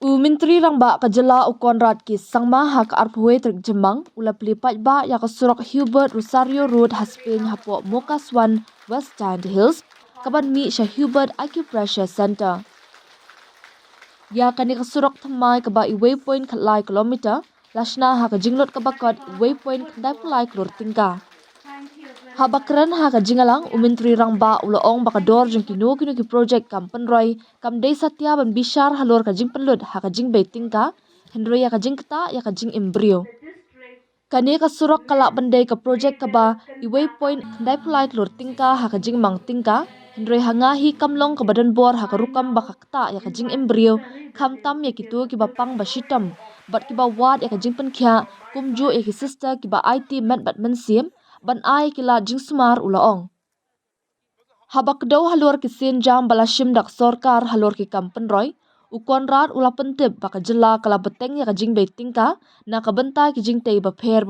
Menteri Rangba Kajela Konrad ki sangma hak arpue trik jemang ula pelipat ba ya ka surok Hubert Rosario Road Haspin hapo Mookaswan West Giant Hills kaban mi sya Hubert Acupressure Center. Ya kani ka surok thamai kaba i waypoint khalai kilometer lashna hak jinglot kabakot waypoint khandai pulai klur tingka. Habakran hak jingalang Menteri Rangba ulaong bakador jeng kinu ki project kampen roy kam dei satya ban bishar halor ka jing penlut hak jing beitingka hendro ya ka jing kata ya ka jing embrio. Kani ka surok kala bandai ka project kaba i waypoint khandai pulai klur tingka hak jing mang tingka hendro hanga hi kamlong ka badan bor hak rukam bakakta ya ka jing embrio khamtam ya kitu ki bapang bashitam bat ki ba wad ya ka jing penkhya kumju ya ki sister ki ba IT met bat mensim ban ai kila jing sumar ulaong. Habak daw halor ki sinjam balashim dak sorkar halor ki kampen roy ukonrat ula pentip baka jela kala beteng ya ka jing beitingka na ka benta ki jing tei baper.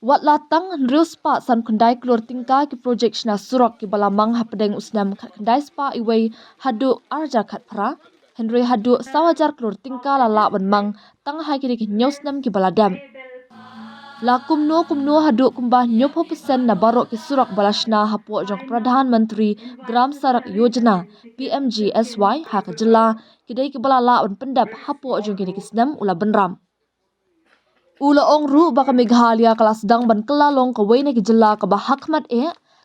Wat latang nriu spa san kundai klur tingka ki project na surok ki balamang hapedeng usnam khandai spa iway hadu arja khat phra henry hadu sawajar klur tingka lala ban mang tang hai ki nyosnam ki baladam. La kumno hadu kumbah 90% na barok ki surok balashna hapo jong Pradhan Menteri Gram Sarak Yojana PMGSY hak jela kidai ki balala on pendap hapo jong kini kisnam ula benram. Ula ong ru baka Meghalaya kelas sedang ban kelalong ke wayne ki jela ke bahakmat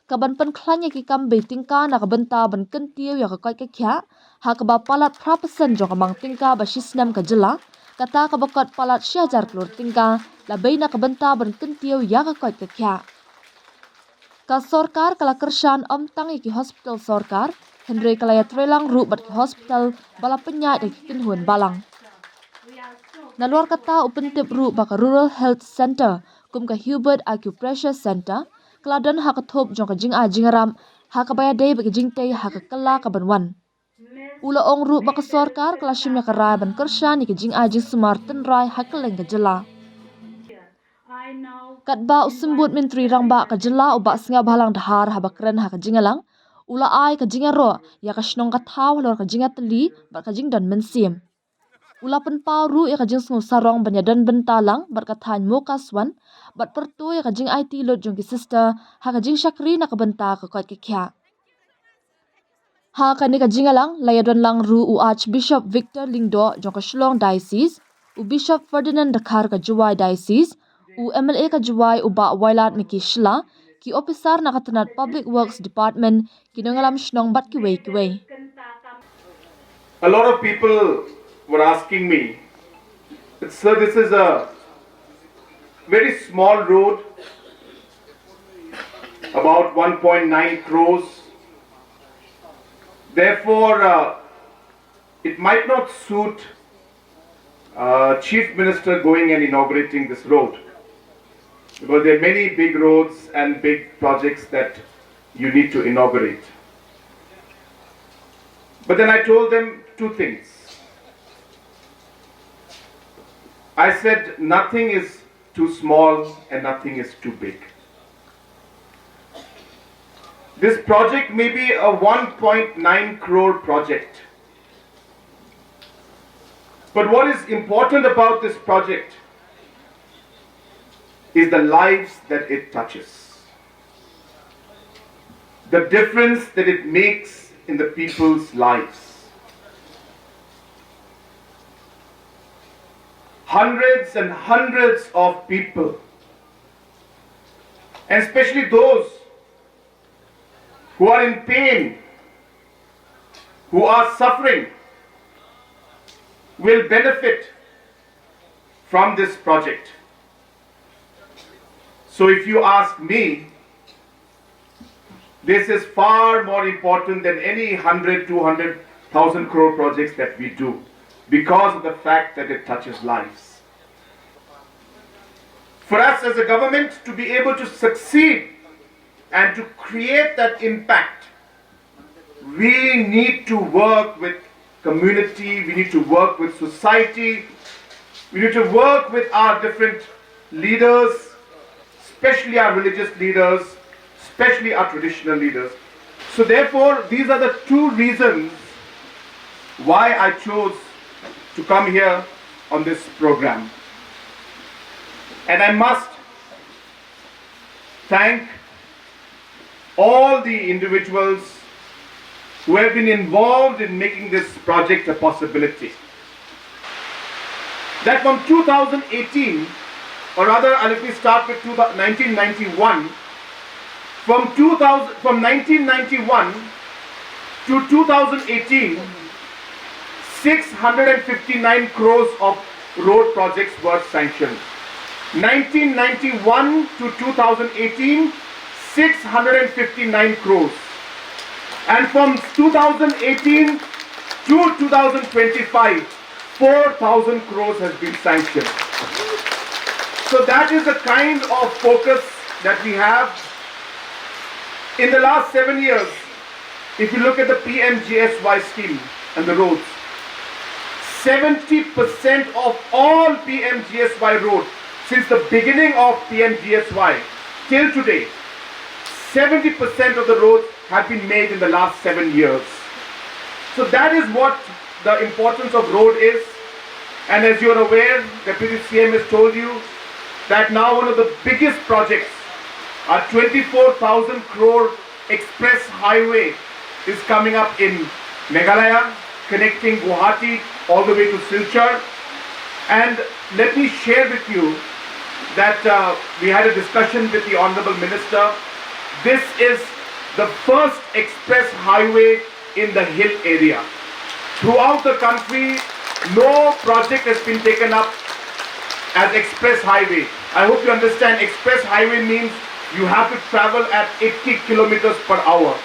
kaban pen klanya ki kam beitingka na kabenta ban kentiu ya ka kya hak ba palat prapasan jong kamang tingka ba shisnam ka jela kata ka bakot palat syajar klur tingka labai na kabenta ban kentiu ya ka kya. Ka sorkar kala kershan tang ki hospital sorkar Henry kalaya trelang ru bat ki hospital bala penyat ki kinhun balang. Na luar kata upentip ru baka Rural Health Center kum ka Hubert Acupressure Center keladan hak thop jong ka jing a jingaram hak baya dei baki jing tei hak kala ka banwan. Ula ong ru baka sorkar kala shimya ka rai ban kershan ki jing a jing sumar ten rai hak leng ka jela. Katba usimbut Menteri Rangba ka jela uba singa balang dahar habakren hak jingalang ula ai ka jingaro ya ka shnong ka thaw lor ka jinga teli bat ka jing dan mensim. Ula penpau ru ya ka jing sungu sarong banyadan bentalang bat ka than Mookaswan bat pertu ya ka jing IT lot jong ki sister ha ka jing shakri na ka benta ka kot ki kya. Ha ka ni ka jingalang layadon lang ru u Archbishop Victor Lingdo jong ka Shillong Diocese u Bishop Ferdinand Dakhar ka Juwai Diocese u MLA ka Juwai u ba Wailat Miki Shila ki officer na katanat Public Works Department kinongalam shnong bat ki way. A lot of people were asking me, sir, this is a very small road, about 1.9 crores. Therefore, it might not suit Chief Minister going and inaugurating this road, because there are many big roads and big projects that you need to inaugurate. But then I told them two things. I said nothing is too small and nothing is too big. This project may be a 1.9 crore project. But what is important about this project is the lives that it touches. The difference that it makes in the people's lives. Hundreds and hundreds of people, and especially those who are in pain, who are suffering, will benefit from this project. So if you ask me, this is far more important than any 100, 200,000 crore projects that we do, because of the fact that it touches lives. For us as a government to be able to succeed and to create that impact, we need to work with community, we need to work with society, we need to work with our different leaders, especially our religious leaders, especially our traditional leaders. So therefore, these are the two reasons why I chose to come here on this program. And I must thank all the individuals who have been involved in making this project a possibility. That from 2018, or rather let me start with 1991, from 1991 to 2018, 659 crores of road projects were sanctioned. 1991 to 2018, 659 crores. And from 2018 to 2025, 4,000 crores has been sanctioned. So that is the kind of focus that we have. In the last 7 years, if you look at the PMGSY scheme and the roads, 70% of all PMGSY roads since the beginning of PMGSY till today, 70% of the roads have been made in the last 7 years. So that is what the importance of road is. And as you are aware, Deputy CM has told you that now one of the biggest projects, our 24,000 crore express highway, is coming up in Meghalaya, connecting Guwahati all the way to Syllad. And let me share with you that we had a discussion with the Honorable Minister. This is the first express highway in the hill area. Throughout the country, no project has been taken up as express highway. I hope you understand, express highway means you have to travel at 80 kilometers per hour.